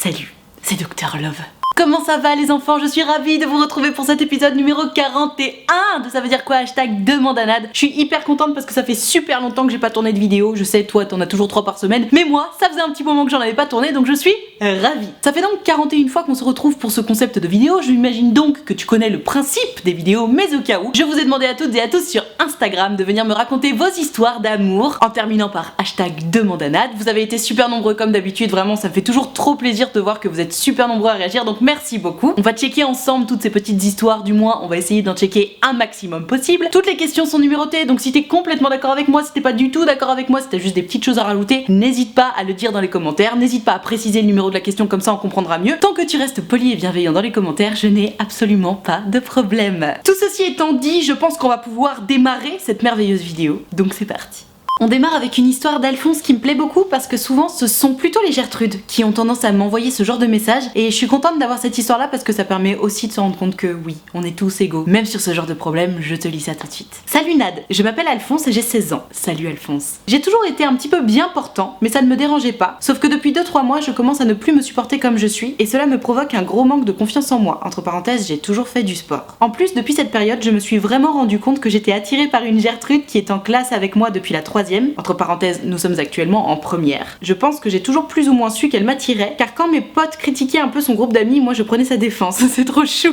Salut, c'est Dr Love. Comment ça va les enfants? Je suis ravie de vous retrouver pour cet épisode numéro 41 de Ça veut dire quoi hashtag Demandanade. Je suis hyper contente parce que ça fait super longtemps que j'ai pas tourné de vidéo. Je sais, toi t'en as toujours 3 par semaine, mais moi ça faisait un petit moment que j'en avais pas tourné, donc je suis ravie. Ça fait donc 41 fois qu'on se retrouve pour ce concept de vidéo. Je m'imagine donc que tu connais le principe des vidéos, mais au cas où, je vous ai demandé à toutes et à tous sur Instagram de venir me raconter vos histoires d'amour en terminant par hashtag Demandanade. Vous avez été super nombreux comme d'habitude, vraiment ça me fait toujours trop plaisir de voir que vous êtes super nombreux à réagir, donc merci beaucoup. On va checker ensemble toutes ces petites histoires, du moins on va essayer d'en checker un maximum possible. Toutes les questions sont numérotées, donc si t'es complètement d'accord avec moi, si t'es pas du tout d'accord avec moi, si t'as juste des petites choses à rajouter, n'hésite pas à le dire dans les commentaires, n'hésite pas à préciser le numéro de la question, comme ça on comprendra mieux. Tant que tu restes poli et bienveillant dans les commentaires, je n'ai absolument pas de problème. Tout ceci étant dit, je pense qu'on va pouvoir démarrer cette merveilleuse vidéo, donc c'est parti. On démarre avec une histoire d'Alphonse qui me plaît beaucoup parce que souvent ce sont plutôt les Gertrudes qui ont tendance à m'envoyer ce genre de messages et je suis contente d'avoir cette histoire là parce que ça permet aussi de se rendre compte que oui, on est tous égaux. Même sur ce genre de problème, je te lis ça tout de suite. Salut Nad, je m'appelle Alphonse et j'ai 16 ans. Salut Alphonse. J'ai toujours été un petit peu bien portant, mais ça ne me dérangeait pas. Sauf que depuis 2-3 mois, je commence à ne plus me supporter comme je suis et cela me provoque un gros manque de confiance en moi. Entre parenthèses, j'ai toujours fait du sport. En plus, depuis cette période, je me suis vraiment rendu compte que j'étais attirée par une Gertrude qui est en classe avec moi depuis la 3e. Entre parenthèses, nous sommes actuellement en première. Je pense que j'ai toujours plus ou moins su qu'elle m'attirait, car quand mes potes critiquaient un peu son groupe d'amis, moi je prenais sa défense. C'est trop chou.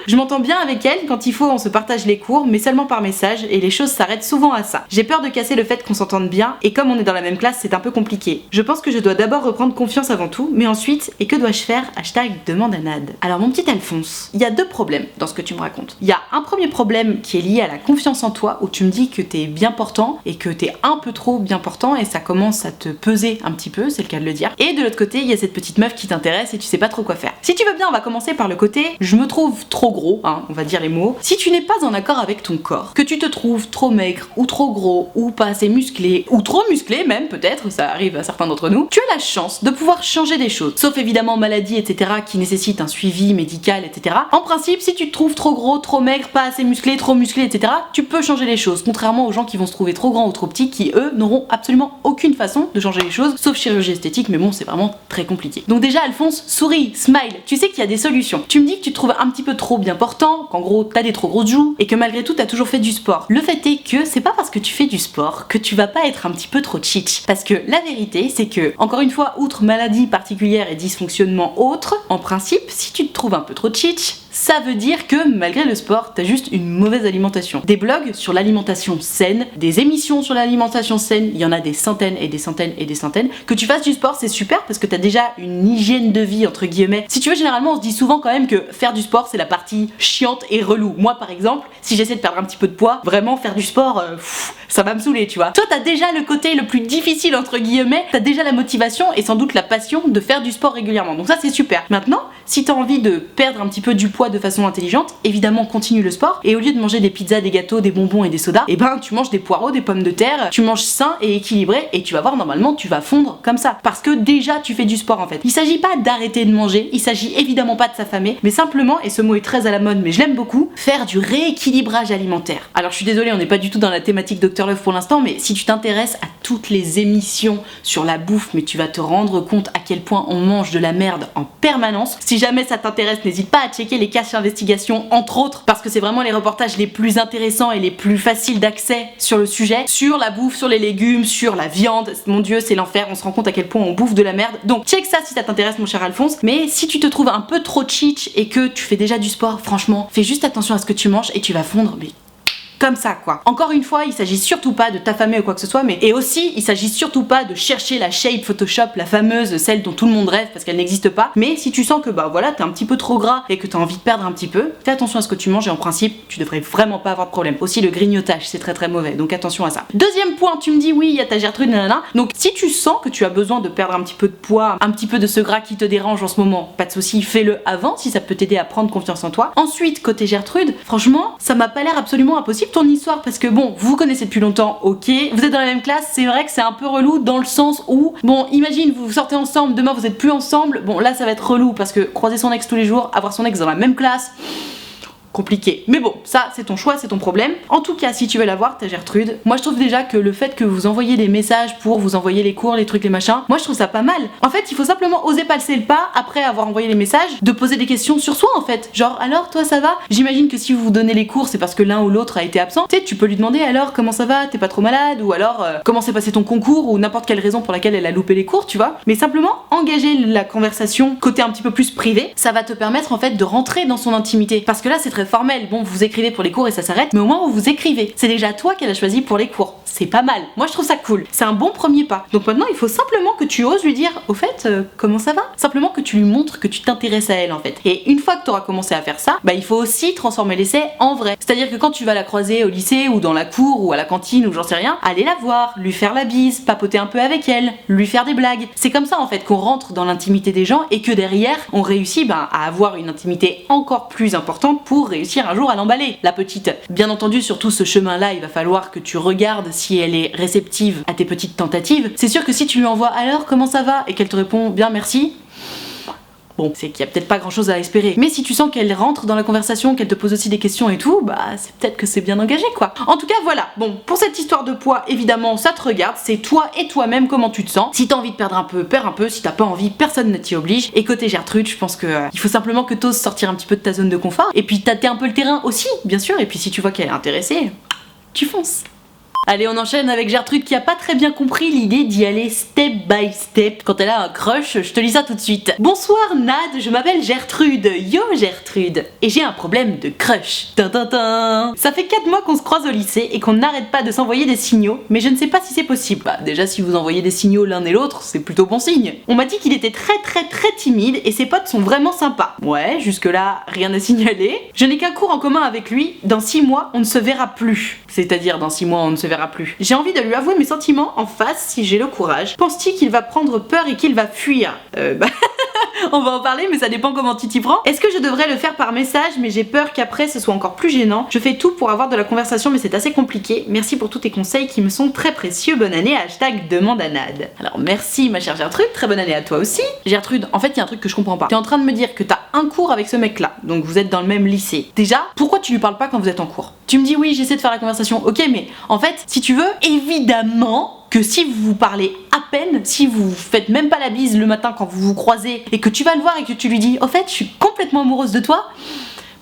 Je m'entends bien avec elle, quand il faut on se partage les cours, mais seulement par message, et les choses s'arrêtent souvent à ça. J'ai peur de casser le fait qu'on s'entende bien, et comme on est dans la même classe, c'est un peu compliqué. Je pense que je dois d'abord reprendre confiance avant tout, mais ensuite, et que dois-je faire? Hashtag Demandanade. Alors mon petit Alphonse, il y a 2 problèmes dans ce que tu me racontes. Il y a un premier problème qui est lié à la confiance en toi, où tu me dis que t'es bien portant, et que t'es un peu trop bien portant, et ça commence à te peser un petit peu, c'est le cas de le dire. Et de l'autre côté, il y a cette petite meuf qui t'intéresse et tu sais pas trop quoi faire. Si tu veux bien, on va commencer par le côté « je me trouve trop gros », on va dire les mots. Si tu n'es pas en accord avec ton corps, que tu te trouves trop maigre ou trop gros ou pas assez musclé ou trop musclé même peut-être, ça arrive à certains d'entre nous, tu as la chance de pouvoir changer des choses. Sauf évidemment maladie etc. qui nécessitent un suivi médical etc. En principe, si tu te trouves trop gros, trop maigre, pas assez musclé, trop musclé etc. tu peux changer les choses, contrairement aux gens qui vont se trouver trop grands ou trop petits qui eux n'auront absolument aucune façon de changer les choses, sauf chirurgie esthétique, mais bon c'est vraiment très compliqué. Donc déjà Alphonse, souris, smile, tu sais qu'il y a des solutions. Tu me dis que tu te trouves un petit peu trop bien portant, qu'en gros t'as des trop grosses joues et que malgré tout t'as toujours fait du sport. Le fait est que c'est pas parce que tu fais du sport que tu vas pas être un petit peu trop chiche. Parce que la vérité c'est que, encore une fois, outre maladie particulière et dysfonctionnement autre, en principe si tu te trouves un peu trop chiche, ça veut dire que malgré le sport, t'as juste une mauvaise alimentation. Des blogs sur l'alimentation saine, des émissions sur l'alimentation saine, il y en a des centaines et des centaines et des centaines. Que tu fasses du sport, c'est super parce que t'as déjà une hygiène de vie entre guillemets. Si tu veux, généralement on se dit souvent quand même que faire du sport c'est la partie chiante et relou. Moi par exemple, si j'essaie de perdre un petit peu de poids, vraiment faire du sport, ça va me saouler, tu vois. Toi t'as déjà le côté le plus difficile entre guillemets, t'as déjà la motivation et sans doute la passion de faire du sport régulièrement. Donc ça c'est super. Maintenant, si t'as envie de perdre un petit peu du poids de façon intelligente, évidemment continue le sport et au lieu de manger des pizzas, des gâteaux, des bonbons et des sodas, et ben tu manges des poireaux, des pommes de terre, tu manges sain et équilibré et tu vas voir normalement tu vas fondre comme ça parce que déjà tu fais du sport en fait. Il s'agit pas d'arrêter de manger, il s'agit évidemment pas de s'affamer, mais simplement, et ce mot est très à la mode mais je l'aime beaucoup, faire du rééquilibrage alimentaire. Alors je suis désolée, on n'est pas du tout dans la thématique Dr Love pour l'instant, mais si tu t'intéresses à toutes les émissions sur la bouffe, mais tu vas te rendre compte à quel point on mange de la merde en permanence. Si jamais ça t'intéresse, n'hésite pas à checker les caches investigations entre autres, parce que c'est vraiment les reportages les plus intéressants et les plus faciles d'accès sur le sujet, sur la bouffe, sur les légumes, sur la viande. Mon dieu, c'est l'enfer, on se rend compte à quel point on bouffe de la merde. Donc check ça si ça t'intéresse mon cher Alphonse, mais si tu te trouves un peu trop cheat et que tu fais déjà du sport, franchement, fais juste attention à ce que tu manges et tu vas fondre, mais comme ça quoi. Encore une fois, il s'agit surtout pas de t'affamer ou quoi que ce soit, mais et aussi il s'agit surtout pas de chercher la shape Photoshop, la fameuse, celle dont tout le monde rêve parce qu'elle n'existe pas. Mais si tu sens que bah voilà t'es un petit peu trop gras et que t'as envie de perdre un petit peu, fais attention à ce que tu manges et en principe tu devrais vraiment pas avoir de problème. Aussi le grignotage c'est très très mauvais, donc attention à ça. Deuxième point, tu me dis oui il y a ta Gertrude nanana. Donc si tu sens que tu as besoin de perdre un petit peu de poids, un petit peu de ce gras qui te dérange en ce moment, pas de souci, fais-le avant si ça peut t'aider à prendre confiance en toi. Ensuite côté Gertrude, franchement ça m'a pas l'air absolument impossible ton histoire parce que bon, vous vous connaissez depuis longtemps, ok, vous êtes dans la même classe, c'est vrai que c'est un peu relou dans le sens où, bon, imagine vous sortez ensemble, demain vous êtes plus ensemble, bon là ça va être relou parce que croiser son ex tous les jours, avoir son ex dans la même classe, compliqué. Mais bon, ça c'est ton choix, c'est ton problème. En tout cas, si tu veux la voir, ta Gertrude, moi je trouve déjà que le fait que vous envoyez des messages pour vous envoyer les cours, les trucs, les machins, moi je trouve ça pas mal. En fait, il faut simplement oser passer le pas après avoir envoyé les messages, de poser des questions sur soi en fait. Genre, alors toi ça va? J'imagine que si vous vous donnez les cours, c'est parce que l'un ou l'autre a été absent. Tu sais, tu peux lui demander alors comment ça va? T'es pas trop malade? Ou alors comment s'est passé ton concours? Ou n'importe quelle raison pour laquelle elle a loupé les cours, tu vois. Mais simplement engager la conversation côté un petit peu plus privé, ça va te permettre en fait de rentrer dans son intimité. Parce que là c'est très formel. Bon, vous écrivez pour les cours et ça s'arrête, mais au moins vous écrivez. C'est déjà toi qu'elle a choisi pour les cours. C'est pas mal. Moi je trouve ça cool. C'est un bon premier pas. Donc maintenant il faut simplement que tu oses lui dire au fait comment ça va? Simplement que tu lui montres que tu t'intéresses à elle en fait. Et une fois que tu auras commencé à faire ça, bah il faut aussi transformer l'essai en vrai. C'est-à-dire que quand tu vas la croiser au lycée ou dans la cour ou à la cantine ou j'en sais rien, aller la voir, lui faire la bise, papoter un peu avec elle, lui faire des blagues. C'est comme ça en fait qu'on rentre dans l'intimité des gens et que derrière on réussit à avoir une intimité encore plus importante pour réussir un jour à l'emballer, la petite. Bien entendu, sur tout ce chemin-là, il va falloir que tu regardes si elle est réceptive à tes petites tentatives. C'est sûr que si tu lui envoies alors comment ça va et qu'elle te répond bien merci, bon, c'est qu'il y a peut-être pas grand chose à espérer. Mais si tu sens qu'elle rentre dans la conversation, qu'elle te pose aussi des questions et tout, bah c'est peut-être que c'est bien engagé quoi. En tout cas voilà, bon, pour cette histoire de poids, évidemment ça te regarde, c'est toi et toi-même comment tu te sens. Si t'as envie de perdre un peu, perds un peu, si t'as pas envie, personne ne t'y oblige. Et côté Gertrude, je pense que il faut simplement que t'oses sortir un petit peu de ta zone de confort, et puis tâter un peu le terrain aussi, bien sûr, et puis si tu vois qu'elle est intéressée, tu fonces. Allez, on enchaîne avec Gertrude qui a pas très bien compris l'idée d'y aller step by step quand elle a un crush. Je te lis ça tout de suite. Bonsoir Nad, je m'appelle Gertrude. Yo Gertrude. Et j'ai un problème de crush. Tintintin. Ça fait 4 mois qu'on se croise au lycée et qu'on n'arrête pas de s'envoyer des signaux, mais je ne sais pas si c'est possible. Bah déjà si vous envoyez des signaux l'un et l'autre, c'est plutôt bon signe. On m'a dit qu'il était très timide et ses potes sont vraiment sympas. Ouais, jusque là, rien à signaler. Je n'ai qu'un cours en commun avec lui. Dans 6 mois, on ne se verra plus. C'est-à-dire dans 6 mois, on ne se verra plus. J'ai envie de lui avouer mes sentiments en face si j'ai le courage. Penses-tu qu'il va prendre peur et qu'il va fuir? On va en parler, mais ça dépend comment tu t'y prends. Est-ce que je devrais le faire par message, mais j'ai peur qu'après ce soit encore plus gênant. Je fais tout pour avoir de la conversation, mais c'est assez compliqué. Merci pour tous tes conseils qui me sont très précieux. Bonne année, #demande à Nad. Alors merci ma chère Gertrude, très bonne année à toi aussi. Gertrude, en fait il y a un truc que je comprends pas. T'es en train de me dire que t'as un cours avec ce mec là, donc vous êtes dans le même lycée. Déjà, pourquoi tu lui parles pas quand vous êtes en cours? Tu me dis oui, j'essaie de faire la conversation, ok, mais en fait, si tu veux, évidemment que si vous vous parlez à peine, si vous faites même pas la bise le matin quand vous vous croisez et que tu vas le voir et que tu lui dis au fait je suis complètement amoureuse de toi,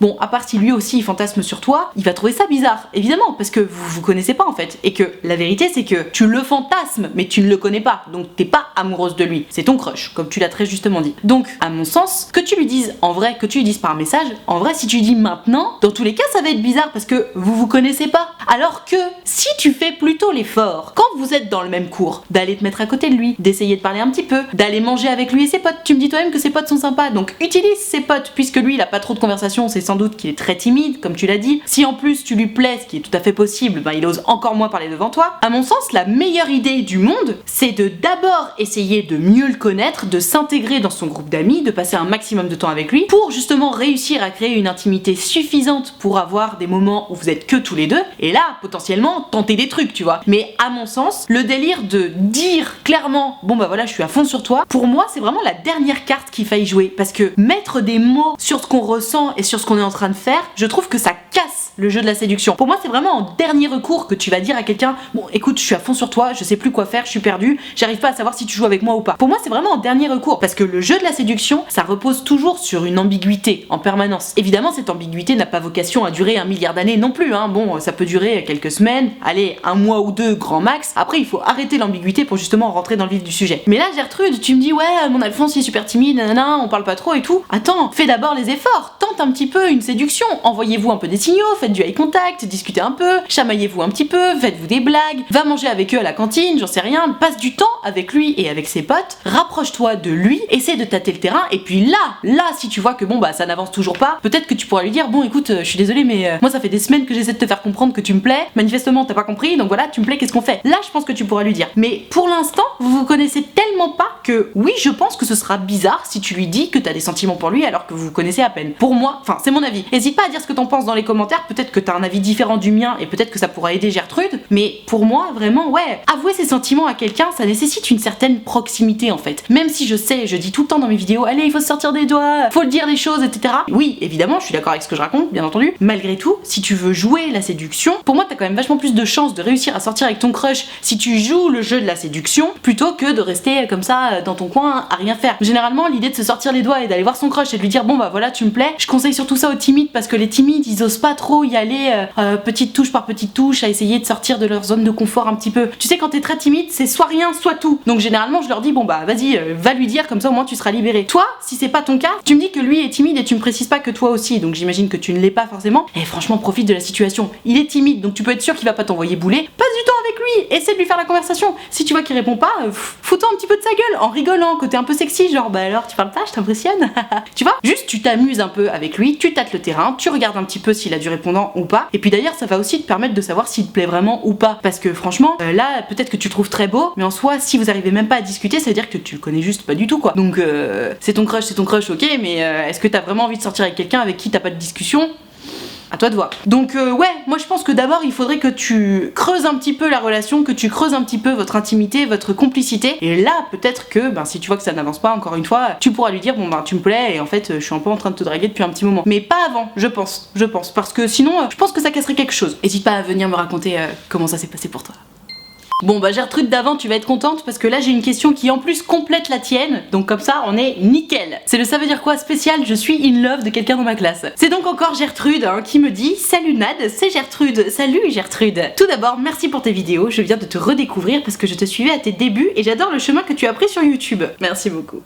bon, à part si lui aussi il fantasme sur toi, il va trouver ça bizarre, évidemment, parce que vous vous connaissez pas en fait. Et que la vérité c'est que tu le fantasmes, mais tu ne le connais pas, donc t'es pas amoureuse de lui. C'est ton crush, comme tu l'as très justement dit. Donc, à mon sens, que tu lui dises en vrai, que tu lui dises par message, en vrai, si tu lui dis maintenant, dans tous les cas ça va être bizarre parce que vous vous connaissez pas. Alors que si tu fais plutôt l'effort, quand vous êtes dans le même cours, d'aller te mettre à côté de lui, d'essayer de parler un petit peu, d'aller manger avec lui et ses potes, tu me dis toi-même que ses potes sont sympas, donc utilise ses potes, puisque lui il a pas trop de conversation, c'est sans doute qu'il est très timide, comme tu l'as dit. Si en plus tu lui plais, ce qui est tout à fait possible, ben il ose encore moins parler devant toi. À mon sens, la meilleure idée du monde, c'est de d'abord essayer de mieux le connaître, de s'intégrer dans son groupe d'amis, de passer un maximum de temps avec lui, pour justement réussir à créer une intimité suffisante pour avoir des moments où vous êtes que tous les deux, et là, potentiellement, tenter des trucs, tu vois. Mais à mon sens, le délire de dire clairement, bon bah voilà, je suis à fond sur toi, pour moi, c'est vraiment la dernière carte qu'il faille jouer, parce que mettre des mots sur ce qu'on ressent et sur ce qu'on est en train de faire, je trouve que ça casse le jeu de la séduction. Pour moi, c'est vraiment en dernier recours que tu vas dire à quelqu'un, bon écoute, je suis à fond sur toi, je sais plus quoi faire, je suis perdu, j'arrive pas à savoir si tu joues avec moi ou pas. Pour moi, c'est vraiment en dernier recours, parce que le jeu de la séduction, ça repose toujours sur une ambiguïté en permanence. Évidemment, cette ambiguïté n'a pas vocation à durer 1 milliard d'années non plus, hein. Bon, ça peut durer quelques semaines, allez, 1 mois ou 2 grand max. Après, il faut arrêter l'ambiguïté pour justement rentrer dans le vif du sujet. Mais là, Gertrude, tu me dis ouais, mon Alphonse il est super timide, nanana, on parle pas trop et tout. Attends, fais d'abord les efforts, tente un petit peu une séduction, envoyez-vous un peu des signaux, faites du eye contact, discutez un peu, chamaillez-vous un petit peu, faites-vous des blagues, va manger avec eux à la cantine, j'en sais rien, passe du temps avec lui et avec ses potes, rapproche-toi de lui, essaie de tâter le terrain, et puis là, si tu vois que bon bah ça n'avance toujours pas, peut-être que tu pourras lui dire bon écoute, je suis désolée mais moi ça fait des semaines que j'essaie de te faire comprendre que tu me plais, manifestement t'as pas compris, donc voilà, tu me plais, qu'est-ce qu'on fait? Là je pense que tu pourras lui dire. Mais pour l'instant, vous vous connaissez tellement pas que oui, je pense que ce sera bizarre si tu lui dis que t'as des sentiments pour lui alors que vous vous connaissez à peine. Pour moi, enfin c'est mon avis. N'hésite pas à dire ce que t'en penses dans les commentaires, peut-être que t'as un avis différent du mien et peut-être que ça pourra aider Gertrude, mais pour moi vraiment ouais, avouer ses sentiments à quelqu'un ça nécessite une certaine proximité en fait. Même si je sais, je dis tout le temps dans mes vidéos, allez il faut se sortir des doigts, faut le dire des choses, etc. Oui évidemment je suis d'accord avec ce que je raconte, bien entendu. Malgré tout, si tu veux jouer la séduction, pour moi t'as quand même vachement plus de chances de réussir à sortir avec ton crush si tu joues le jeu de la séduction plutôt que de rester comme ça dans ton coin à rien faire. Généralement l'idée de se sortir les doigts et d'aller voir son crush et de lui dire bon bah voilà tu me plais, je conseille surtout ça aux timides parce que les timides ils osent pas trop y aller petite touche par petite touche à essayer de sortir de leur zone de confort un petit peu. Tu sais quand t'es très timide c'est soit rien soit tout. Donc généralement je leur dis bon bah vas-y va lui dire comme ça au moins tu seras libéré. Toi si c'est pas ton cas, tu me dis que lui est timide et tu me précises pas que toi aussi donc j'imagine que tu ne l'es pas forcément. Et franchement profite de la situation. Il est timide donc tu peux être sûr qu'il va pas t'envoyer bouler. Passe du temps avec lui, essaie de lui faire la conversation. Si tu vois qu'il répond pas, fous-toi un petit peu de sa gueule en rigolant, côté un peu sexy genre bah alors tu parles pas, je t'impressionne. Tu vois, juste tu t'amuses un peu avec lui, tu tâtes le terrain, tu regardes un petit peu s'il a du répondant ou pas. Et puis d'ailleurs ça va aussi te permettre de savoir s'il te plaît vraiment ou pas. Parce que franchement là peut-être que tu le trouves très beau, mais en soi si vous arrivez même pas à discuter ça veut dire que tu le connais juste pas du tout quoi. Donc c'est ton crush ok, mais est-ce que t'as vraiment envie de sortir avec quelqu'un avec qui t'as pas de discussion? À toi de voir. Donc ouais, moi je pense que d'abord il faudrait que tu creuses un petit peu la relation, que tu creuses un petit peu votre intimité, votre complicité. Et là peut-être que si tu vois que ça n'avance pas encore une fois, tu pourras lui dire bon tu me plais et en fait je suis un peu en train de te draguer depuis un petit moment. Mais pas avant, je pense. Parce que sinon je pense que ça casserait quelque chose. N'hésite pas à venir me raconter comment ça s'est passé pour toi. Bon bah Gertrude d'avant tu vas être contente parce que là j'ai une question qui en plus complète la tienne, donc comme ça on est nickel. C'est le ça veut dire quoi spécial, je suis in love de quelqu'un dans ma classe. C'est donc encore Gertrude qui me dit salut Nad, c'est Gertrude. Salut Gertrude. Tout d'abord merci pour tes vidéos, je viens de te redécouvrir parce que je te suivais à tes débuts et j'adore le chemin que tu as pris sur YouTube. Merci beaucoup.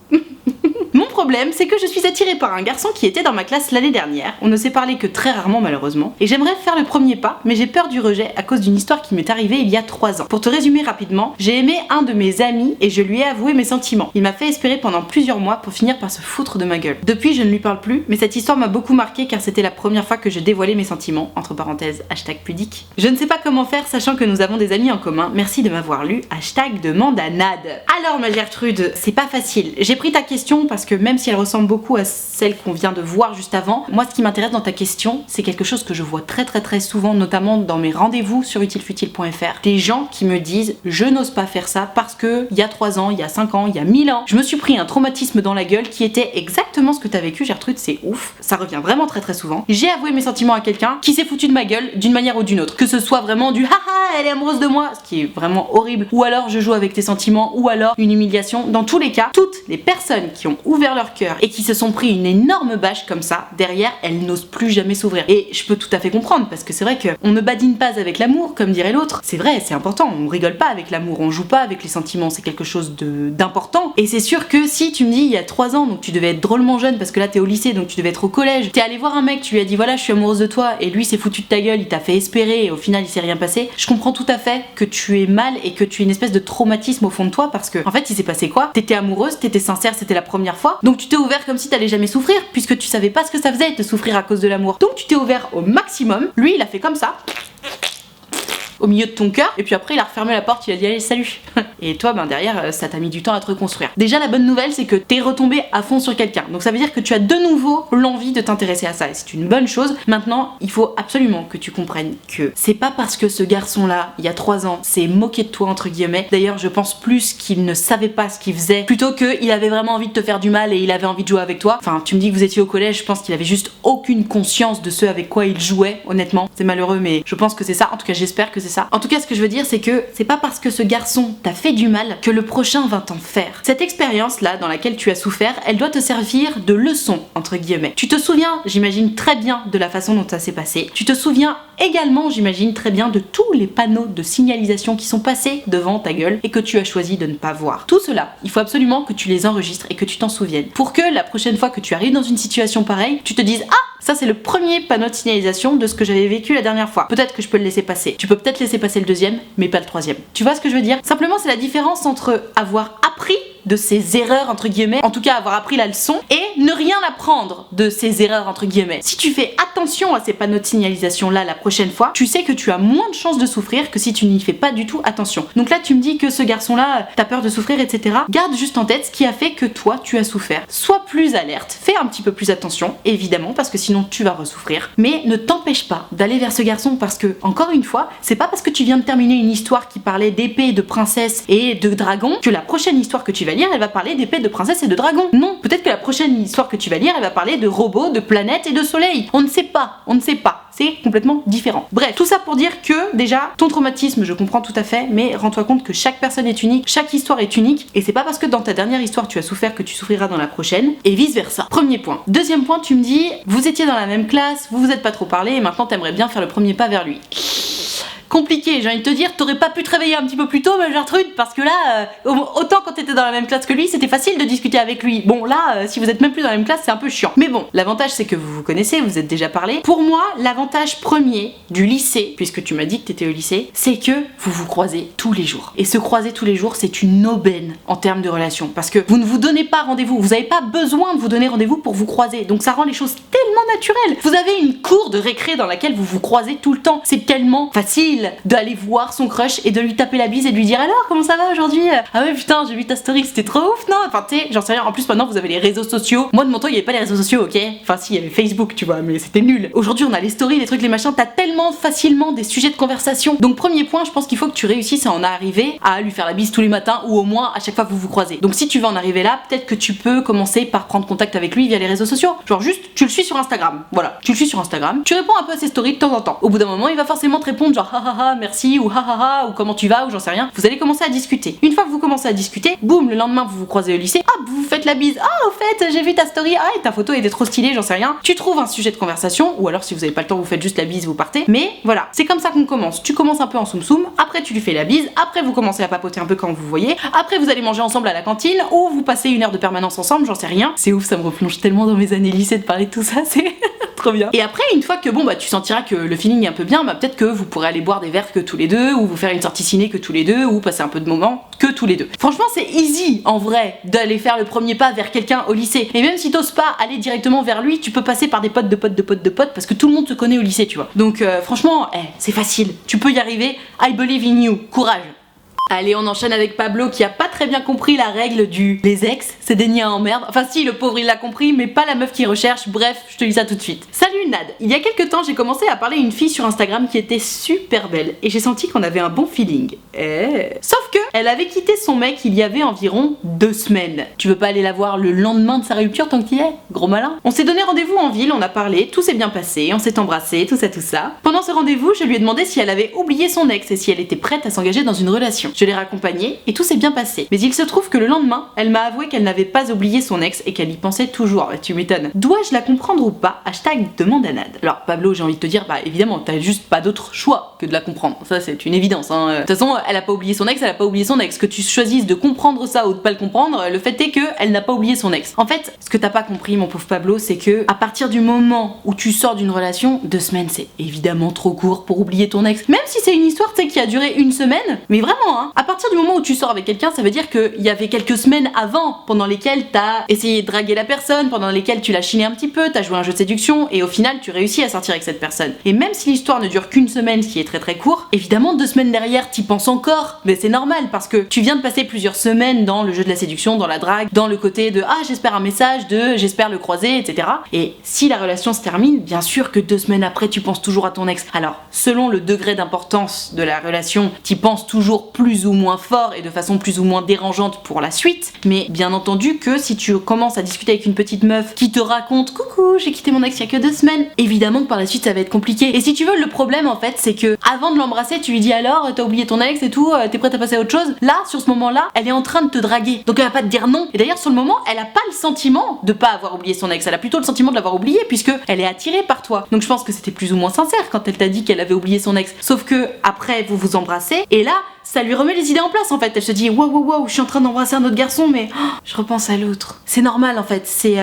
Mon problème, c'est que je suis attirée par un garçon qui était dans ma classe l'année dernière. On ne s'est parlé que très rarement malheureusement. Et j'aimerais faire le premier pas, mais j'ai peur du rejet à cause d'une histoire qui m'est arrivée il y a 3 ans. Pour te résumer rapidement, j'ai aimé un de mes amis et je lui ai avoué mes sentiments. Il m'a fait espérer pendant plusieurs mois pour finir par se foutre de ma gueule. Depuis, je ne lui parle plus, mais cette histoire m'a beaucoup marqué car c'était la première fois que je dévoilais mes sentiments, entre parenthèses, #pudique. Je ne sais pas comment faire sachant que nous avons des amis en commun. Merci de m'avoir lu. #demande à Nad. Alors ma Gertrude, c'est pas facile. J'ai pris ta question parce que même si elle ressemble beaucoup à celle qu'on vient de voir juste avant, moi ce qui m'intéresse dans ta question, c'est quelque chose que je vois très souvent, notamment dans mes rendez-vous sur utilefutile.fr. Des gens qui me disent je n'ose pas faire ça parce que il y a 3 ans, il y a 5 ans, il y a 1000 ans, je me suis pris un traumatisme dans la gueule qui était exactement ce que t'as vécu Gertrude, c'est ouf. Ça revient vraiment très souvent. J'ai avoué mes sentiments à quelqu'un qui s'est foutu de ma gueule d'une manière ou d'une autre. Que ce soit vraiment du haha elle est amoureuse de moi, ce qui est vraiment horrible, ou alors je joue avec tes sentiments, ou alors une humiliation. Dans tous les cas, toutes les personnes qui ont ouvert leur cœur et qui se sont pris une énorme bâche comme ça, derrière elles n'osent plus jamais s'ouvrir. Et je peux tout à fait comprendre parce que c'est vrai qu'on ne badine pas avec l'amour comme dirait l'autre. C'est vrai, c'est important, on rigole pas avec l'amour, on joue pas avec les sentiments, c'est quelque chose d'important. Et c'est sûr que si tu me dis il y a 3 ans, donc tu devais être drôlement jeune parce que là t'es au lycée donc tu devais être au collège, t'es allé voir un mec, tu lui as dit voilà je suis amoureuse de toi et lui s'est foutu de ta gueule, il t'a fait espérer et au final il s'est rien passé, je comprends tout à fait que tu aies mal et que tu aies une espèce de traumatisme au fond de toi parce que en fait il s'est passé quoi? T'étais amoureuse, t'étais sincère, c'était la première fois, donc tu t'es ouvert comme si t'allais jamais souffrir puisque tu savais pas ce que ça faisait de souffrir à cause de l'amour. Donc tu t'es ouvert au maximum, lui il a fait comme ça au milieu de ton cœur et puis après il a refermé la porte, il a dit allez salut. Et toi derrière ça t'a mis du temps à te reconstruire. Déjà la bonne nouvelle c'est que t'es retombé à fond sur quelqu'un, donc ça veut dire que tu as de nouveau l'envie de t'intéresser à ça et c'est une bonne chose. Maintenant il faut absolument que tu comprennes que c'est pas parce que ce garçon là il y a 3 ans s'est moqué de toi entre guillemets, d'ailleurs je pense plus qu'il ne savait pas ce qu'il faisait plutôt qu'il avait vraiment envie de te faire du mal et il avait envie de jouer avec toi. Enfin tu me dis que vous étiez au collège, je pense qu'il avait juste aucune conscience de ce avec quoi il jouait, honnêtement c'est malheureux mais je pense que c'est ça, en tout cas j'espère que c'est ça. En tout cas ce que je veux dire c'est que c'est pas parce que ce garçon t'a fait du mal que le prochain va t'en faire. Cette expérience là dans laquelle tu as souffert, elle doit te servir de leçon entre guillemets. Tu te souviens, j'imagine très bien de la façon dont ça s'est passé. Tu te souviens également, j'imagine très bien de tous les panneaux de signalisation qui sont passés devant ta gueule et que tu as choisi de ne pas voir. Tout cela, il faut absolument que tu les enregistres et que tu t'en souviennes pour que la prochaine fois que tu arrives dans une situation pareille, tu te dises ah ça c'est le premier panneau de signalisation de ce que j'avais vécu la dernière fois. Peut-être que je peux le laisser passer. Tu peux peut-être laisser passer le deuxième, mais pas le troisième. Tu vois ce que je veux dire? Simplement c'est la différence entre avoir appris de ses erreurs entre guillemets, en tout cas avoir appris la leçon, et ne rien apprendre de ses erreurs entre guillemets. Si tu fais attention à ces panneaux de signalisation là la prochaine fois, tu sais que tu as moins de chances de souffrir que si tu n'y fais pas du tout attention. Donc là tu me dis que ce garçon là, t'as peur de souffrir, etc. Garde juste en tête ce qui a fait que toi tu as souffert. Sois plus alerte, fais un petit peu plus attention, évidemment, parce que sinon tu vas ressouffrir, mais ne t'empêche pas d'aller vers ce garçon, parce que, encore une fois, c'est pas parce que tu viens de terminer une histoire qui parlait d'épée, de princesse et de dragon que la prochaine histoire que tu vas lire, elle va parler d'épée, de princesse et de dragon. Non, peut-être que la prochaine histoire que tu vas lire, elle va parler de robots, de planètes et de soleil. On ne sait pas, c'est complètement différent. Bref, tout ça pour dire que, déjà, ton traumatisme, je comprends tout à fait, mais rends-toi compte que chaque personne est unique, chaque histoire est unique, et c'est pas parce que dans ta dernière histoire tu as souffert que tu souffriras dans la prochaine, et vice versa. Premier point. Deuxième point, tu me dis, vous étiez dans la même classe, vous vous êtes pas trop parlé, et maintenant t'aimerais bien faire le premier pas vers lui. Compliqué, j'ai envie de te dire, t'aurais pas pu te réveiller un petit peu plus tôt, ma Gertrude, parce que là, autant quand t'étais dans la même classe que lui, c'était facile de discuter avec lui. Bon, là, si vous êtes même plus dans la même classe, c'est un peu chiant. Mais bon, l'avantage c'est que vous vous connaissez, vous êtes déjà parlé. Pour moi, l'avantage premier du lycée, puisque tu m'as dit que t'étais au lycée, c'est que vous vous croisez tous les jours. Et se croiser tous les jours, c'est une aubaine en termes de relation, parce que vous ne vous donnez pas rendez-vous, vous n'avez pas besoin de vous donner rendez-vous pour vous croiser, donc ça rend les choses tellement naturelles. Vous avez une cour de récré dans laquelle vous vous croisez tout le temps, c'est tellement facile d'aller voir son crush et de lui taper la bise et de lui dire alors comment ça va aujourd'hui, ah ouais putain j'ai vu ta story, c'était trop ouf non, enfin tu sais, j'en sais rien, en plus maintenant vous avez les réseaux sociaux, moi de mon temps il y avait pas les réseaux sociaux, ok, enfin si il y avait Facebook tu vois, mais c'était nul. Aujourd'hui on a les stories, les trucs, les machins, t'as tellement facilement des sujets de conversation. Donc premier point, je pense qu'il faut que tu réussisses à en arriver à lui faire la bise tous les matins, ou au moins à chaque fois que vous vous croisez. Donc si tu veux en arriver là, peut-être que tu peux commencer par prendre contact avec lui via les réseaux sociaux, genre juste tu le suis sur Instagram, voilà, tu le suis sur Instagram, tu réponds un peu à ses stories de temps en temps. Au bout d'un moment il va forcément te répondre genre hahaha merci, ou hahaha, ou comment tu vas, ou j'en sais rien. Vous allez commencer à discuter. Une fois que vous commencez à discuter, boum, le lendemain vous vous croisez au lycée, hop, vous vous faites la bise, ah au fait j'ai vu ta story, ah et ta photo était trop stylée, j'en sais rien. Tu trouves un sujet de conversation, ou alors si vous avez pas le temps vous faites juste la bise, vous partez. Mais voilà, c'est comme ça qu'on commence. Tu commences un peu en soum soum, après tu lui fais la bise, après vous commencez à papoter un peu quand vous voyez, après vous allez manger ensemble à la cantine, ou vous passez une heure de permanence ensemble, j'en sais rien. C'est ouf, ça me replonge tellement dans mes années lycée de parler de tout ça, c'est trop bien. Et après, une fois que bon bah tu sentiras que le feeling est un peu bien, bah peut-être que vous pourrez aller boire des verres que tous les deux, ou vous faire une sortie ciné que tous les deux, ou passer un peu de moments que tous les deux. Franchement c'est easy en vrai d'aller faire le premier pas vers quelqu'un au lycée. Et même si t'oses pas aller directement vers lui, tu peux passer par des potes de potes de potes de potes, parce que tout le monde te connaît au lycée tu vois. Donc franchement, c'est facile, tu peux y arriver, I believe in you, courage. Allez, on enchaîne avec Pablo qui a pas très bien compris la règle du les ex, c'est des niais en merde. Enfin si, le pauvre il l'a compris, mais pas la meuf qui recherche. Bref, je te dis ça tout de suite. Salut Nad. Il y a quelques temps, j'ai commencé à parler à une fille sur Instagram qui était super belle et j'ai senti qu'on avait un bon feeling. Sauf que elle avait quitté son mec il y avait environ 2 semaines. Tu veux pas aller la voir le lendemain de sa rupture tant qu'il y est, gros malin? On s'est donné rendez-vous en ville, on a parlé, tout s'est bien passé, on s'est embrassé, tout ça. Pendant ce rendez-vous, je lui ai demandé si elle avait oublié son ex et si elle était prête à s'engager dans une relation. Je l'ai raccompagnée et tout s'est bien passé. Mais il se trouve que le lendemain, elle m'a avoué qu'elle n'avait pas oublié son ex et qu'elle y pensait toujours. Bah, tu m'étonnes. Dois-je la comprendre ou pas? Demande à Nad. Alors Pablo, j'ai envie de te dire, bah évidemment, t'as juste pas d'autre choix que de la comprendre. Ça c'est une évidence. Hein. De toute façon, elle a pas oublié son ex, elle a pas oublié son ex. Que tu choisisses de comprendre ça ou de pas le comprendre, le fait est que elle n'a pas oublié son ex. En fait, ce que t'as pas compris, mon pauvre Pablo, c'est que à partir du moment où tu sors d'une relation, 2 semaines, c'est évidemment trop court pour oublier ton ex. Même si c'est une histoire, tu sais, qui a duré 1 semaine, mais vraiment, hein. À partir du moment où tu sors avec quelqu'un, ça veut dire qu'il y avait quelques semaines avant pendant lesquelles t'as essayé de draguer la personne, pendant lesquelles tu l'as chiné un petit peu, t'as joué un jeu de séduction et au final tu réussis à sortir avec cette personne. Et même si l'histoire ne dure qu'1 semaine, ce qui est très très court, évidemment 2 semaines derrière t'y penses encore, mais c'est normal parce que tu viens de passer plusieurs semaines dans le jeu de la séduction, dans la drague, dans le côté de ah j'espère un message, de j'espère le croiser, etc. Et si la relation se termine, bien sûr que 2 semaines après tu penses toujours à ton ex. Alors selon le degré d'importance de la relation, t'y penses toujours plus ou moins fort et de façon plus ou moins dérangeante pour la suite, mais bien entendu que si tu commences à discuter avec une petite meuf qui te raconte coucou j'ai quitté mon ex il y a que 2 semaines, évidemment que par la suite ça va être compliqué. Et si tu veux, le problème en fait c'est que avant de l'embrasser tu lui dis alors t'as oublié ton ex et tout, t'es prête à passer à autre chose. Là sur ce moment là elle est en train de te draguer, donc elle va pas te dire non. Et d'ailleurs sur le moment elle a pas le sentiment de pas avoir oublié son ex, elle a plutôt le sentiment de l'avoir oublié puisque elle est attirée par toi. Donc je pense que c'était plus ou moins sincère quand elle t'a dit qu'elle avait oublié son ex. Sauf que après vous vous embrassez et là ça lui remet les idées en place en fait. Elle se dit wow, je suis en train d'embrasser un autre garçon, mais je repense à l'autre. C'est normal en fait, c'est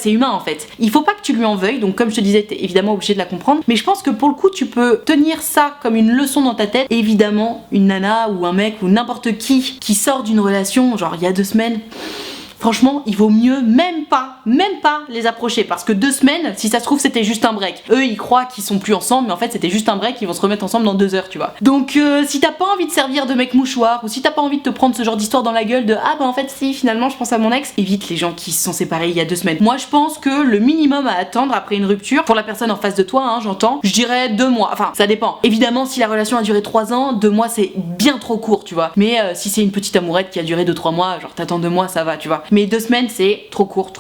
humain en fait. Il faut pas que tu lui en veuilles, donc comme je te disais, t'es évidemment obligé de la comprendre, mais je pense que pour le coup, tu peux tenir ça comme une leçon dans ta tête. Évidemment, une nana ou un mec ou n'importe qui sort d'une relation, genre il y a 2 semaines. Franchement, il vaut mieux même pas les approcher parce que 2 semaines, si ça se trouve, c'était juste un break. Eux, ils croient qu'ils sont plus ensemble, mais en fait, c'était juste un break, ils vont se remettre ensemble dans 2 heures, tu vois. Donc, si t'as pas envie de servir de mec mouchoir ou si t'as pas envie de te prendre ce genre d'histoire dans la gueule de ah bah en fait, si finalement je pense à mon ex, évite les gens qui se sont séparés il y a 2 semaines. Moi, je pense que le minimum à attendre après une rupture, pour la personne en face de toi, hein, j'entends, je dirais 2 mois. Enfin, ça dépend. Évidemment, si la relation a duré 3 ans, 2 mois c'est bien trop court, tu vois. Mais si c'est une petite amourette qui a duré 2-3 mois, genre t'attends 2 mois, ça va, tu vois. Mais 2 semaines, c'est trop court,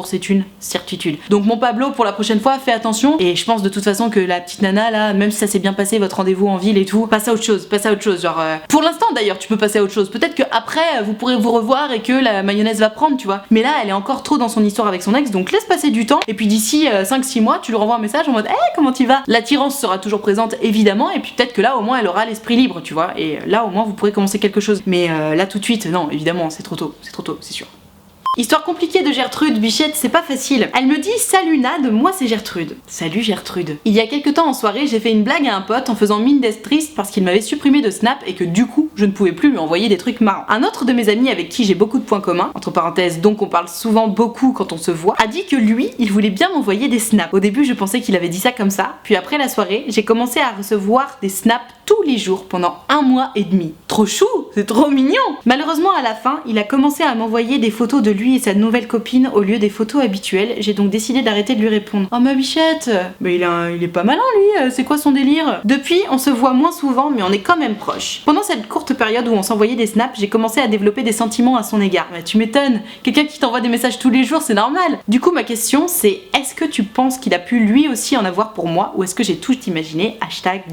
c'est une certitude. Donc mon Pablo, pour la prochaine fois, fais attention. Et je pense de toute façon que la petite nana là, même si ça s'est bien passé, votre rendez-vous en ville et tout, passe à autre chose. Genre, pour l'instant d'ailleurs, tu peux passer à autre chose. Peut-être que après, vous pourrez vous revoir et que la mayonnaise va prendre, tu vois. Mais là, elle est encore trop dans son histoire avec son ex, donc laisse passer du temps. Et puis d'ici 5-6 mois, tu lui renvoies un message en mode, hey, comment tu vas? L'attirance sera toujours présente évidemment, et puis peut-être que là au moins elle aura l'esprit libre, tu vois. Et là au moins vous pourrez commencer quelque chose. Mais là tout de suite, non, évidemment, c'est trop tôt, c'est sûr. Histoire compliquée de Gertrude, bichette, c'est pas facile. Elle me dit « Salut Nad, moi c'est Gertrude. » Salut Gertrude. Il y a quelques temps en soirée, j'ai fait une blague à un pote en faisant mine d'être triste parce qu'il m'avait supprimé de Snap et que du coup, je ne pouvais plus lui envoyer des trucs marrants. Un autre de mes amis avec qui j'ai beaucoup de points communs, entre parenthèses, donc on parle souvent beaucoup quand on se voit, a dit que lui, il voulait bien m'envoyer des snaps. Au début, je pensais qu'il avait dit ça comme ça, puis après la soirée, j'ai commencé à recevoir des snaps tous les jours pendant 1 mois et demi. Trop chou, c'est trop mignon. Malheureusement à la fin, il a commencé à m'envoyer des photos de lui et sa nouvelle copine au lieu des photos habituelles. J'ai donc décidé d'arrêter de lui répondre. Oh ma bichette, mais il est pas malin lui, c'est quoi son délire? Depuis, on se voit moins souvent mais on est quand même proches. Pendant cette courte période où on s'envoyait des snaps, j'ai commencé à développer des sentiments à son égard. Mais tu m'étonnes, quelqu'un qui t'envoie des messages tous les jours, c'est normal. Du coup ma question c'est, est-ce que tu penses qu'il a pu lui aussi en avoir pour moi ou est-ce que j'ai tout imaginé?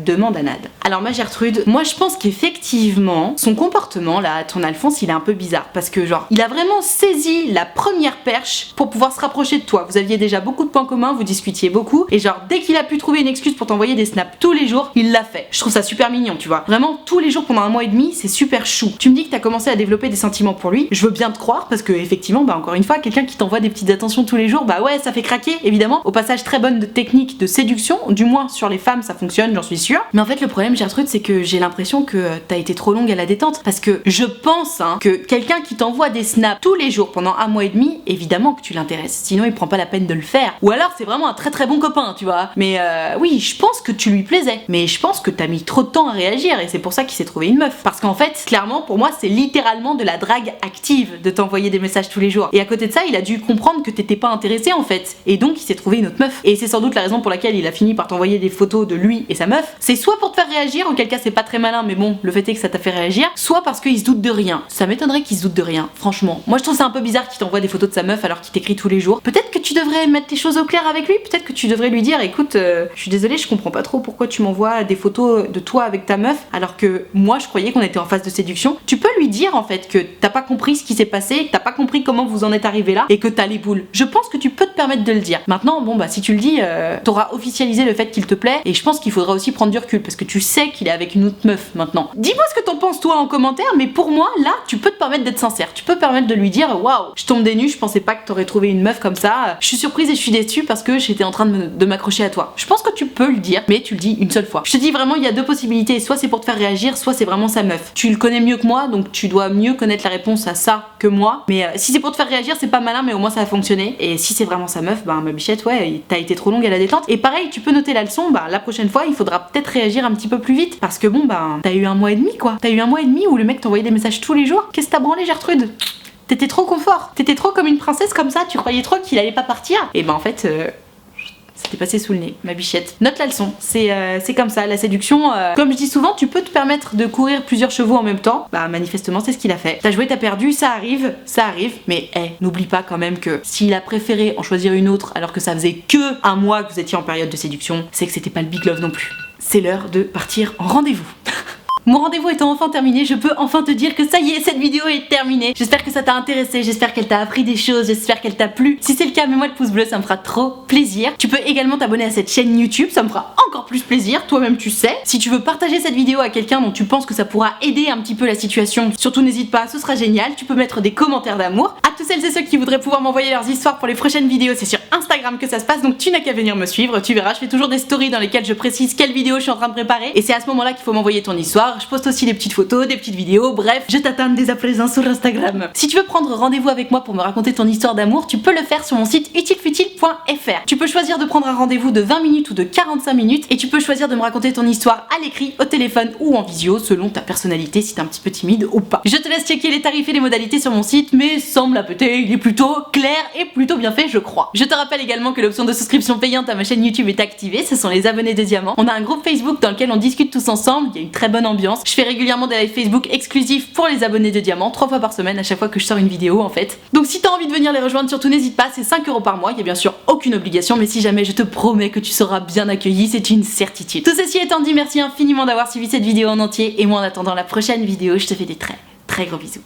Demande à Nad. Alors ma Gertrude, moi je pense qu'effectivement son comportement là, ton Alphonse, il est un peu bizarre parce que genre il a vraiment saisi la première perche pour pouvoir se rapprocher de toi. Vous aviez déjà beaucoup de points communs, vous discutiez beaucoup et genre dès qu'il a pu trouver une excuse pour t'envoyer des snaps tous les jours, il l'a fait. Je trouve ça super mignon, tu vois. Vraiment tous les jours pendant 1 mois et demi, c'est super chou. Tu me dis que t'as commencé à développer des sentiments pour lui, je veux bien te croire parce que effectivement, bah encore une fois, quelqu'un qui t'envoie des petites attentions tous les jours, bah ouais, ça fait craquer évidemment. Au passage, très bonne technique de séduction, du moins sur les femmes ça fonctionne, j'en suis sûre. Mais en fait le problème Gertrude, c'est que j'ai l'impression que t'as été trop longue à la détente parce que je pense que quelqu'un qui t'envoie des snaps tous les jours pendant 1 mois et demi, évidemment que tu l'intéresses, sinon il prend pas la peine de le faire. Ou alors c'est vraiment un très très bon copain, tu vois. Mais oui, je pense que tu lui plaisais, mais je pense que t'as mis trop de temps à réagir et c'est pour ça qu'il s'est trouvé une meuf. Parce qu'en fait, clairement pour moi c'est littéralement de la drague active de t'envoyer des messages tous les jours. Et à côté de ça, il a dû comprendre que t'étais pas intéressé en fait, et donc il s'est trouvé une autre meuf. Et c'est sans doute la raison pour laquelle il a fini par t'envoyer des photos de lui et sa meuf. C'est soit pour te faire réagir, auquel cas c'est pas très malin, mais bon, le fait est que ça t'a fait réagir, soit parce qu'il se doute de rien. Ça m'étonnerait qu'il se doute de rien, franchement. Moi je trouve ça un peu bizarre qu'il t'envoie des photos de sa meuf alors qu'il t'écrit tous les jours. Peut-être que tu devrais mettre les choses au clair avec lui, peut-être que tu devrais lui dire écoute, je suis désolée, je comprends pas trop pourquoi tu m'envoies des photos de toi avec ta meuf alors que moi je croyais qu'on était en phase de séduction. Tu peux lui dire en fait que t'as pas compris ce qui s'est passé, que t'as pas compris comment vous en êtes arrivé là et que t'as les boules. Je pense que tu peux te permettre de le dire. Maintenant, bon bah si tu le dis, t'auras officialisé le fait qu'il te plaît et je pense qu'il faudra aussi prendre du recul parce que tu sais qu'il est avec une autre meuf maintenant. Dis-moi ce que t'en penses toi en commentaire, mais pour moi là tu peux te permettre d'être sincère, tu peux te permettre de lui dire waouh, je tombe des nues, je pensais pas que t'aurais trouvé une meuf comme ça, je suis surprise et je suis déçue parce que j'étais en train de m'accrocher à toi. Je pense que tu peux le dire, mais tu le dis une seule fois. Je te dis vraiment, il y a 2 possibilités, soit c'est pour te faire réagir, soit c'est vraiment sa meuf. Tu le connais mieux que moi, donc tu dois mieux connaître la réponse à ça que moi, mais si c'est pour te faire réagir, c'est pas malin, mais au moins ça a fonctionné. Et si c'est vraiment sa meuf, bah ma bichette, ouais, t'as été trop longue à la détente. Et pareil, tu peux noter la leçon, bah la prochaine fois, il faudra peut-être réagir un petit peu plus vite, parce que bon, bah t'as eu 1 mois et demi quoi. T'as eu 1 mois et demi où le mec t'envoyait des messages tous les jours. Qu'est-ce que t'as branlé Gertrude? T'étais trop confort, t'étais trop comme une princesse comme ça, tu croyais trop qu'il allait pas partir. Et ben en fait, c'était passé sous le nez, ma bichette. Note la leçon, c'est comme ça, la séduction, comme je dis souvent, tu peux te permettre de courir plusieurs chevaux en même temps. Bah manifestement c'est ce qu'il a fait. T'as joué, t'as perdu, ça arrive, mais n'oublie pas quand même que s'il a préféré en choisir une autre alors que ça faisait que 1 mois que vous étiez en période de séduction, c'est que c'était pas le big love non plus. C'est l'heure de partir en rendez-vous. Mon rendez-vous étant enfin terminé, je peux enfin te dire que ça y est, cette vidéo est terminée. J'espère que ça t'a intéressé, j'espère qu'elle t'a appris des choses, j'espère qu'elle t'a plu. Si c'est le cas, mets-moi le pouce bleu, ça me fera trop plaisir. Tu peux également t'abonner à cette chaîne YouTube, ça me fera encore plus plaisir, toi-même tu sais. Si tu veux partager cette vidéo à quelqu'un dont tu penses que ça pourra aider un petit peu la situation, surtout n'hésite pas, ce sera génial. Tu peux mettre des commentaires d'amour. À tous celles et ceux qui voudraient pouvoir m'envoyer leurs histoires pour les prochaines vidéos, c'est sur Instagram que ça se passe, donc tu n'as qu'à venir me suivre. Tu verras, je fais toujours des stories dans lesquelles je précise quelle vidéo je suis en train de préparer, et c'est à ce moment-là qu'il faut m'envoyer ton histoire. Je poste aussi des petites photos, des petites vidéos, bref, je t'attends dès à présent sur Instagram. Si tu veux prendre rendez-vous avec moi pour me raconter ton histoire d'amour, tu peux le faire sur mon site utilefutile.fr. Tu peux choisir de prendre un rendez-vous de 20 minutes ou de 45 minutes, et tu peux choisir de me raconter ton histoire à l'écrit, au téléphone ou en visio, selon ta personnalité, si t'es un petit peu timide ou pas. Je te laisse checker les tarifs et les modalités sur mon site, mais sans me la péter, il est plutôt clair et plutôt bien fait, je crois. Je te rappelle également que l'option de souscription payante à ma chaîne YouTube est activée, ce sont les abonnés de Diamant. On a un groupe Facebook dans lequel on discute tous ensemble, il y a une très bonne ambiance. Je fais régulièrement des lives Facebook exclusifs pour les abonnés de Diamant, 3 fois par semaine à chaque fois que je sors une vidéo en fait. Donc si t'as envie de venir les rejoindre, surtout n'hésite pas, c'est 5 € par mois, il y a bien sûr aucune obligation, mais si jamais, je te promets que tu seras bien accueilli, c'est une certitude. Tout ceci étant dit, merci infiniment d'avoir suivi cette vidéo en entier, et moi en attendant la prochaine vidéo, je te fais des très gros bisous.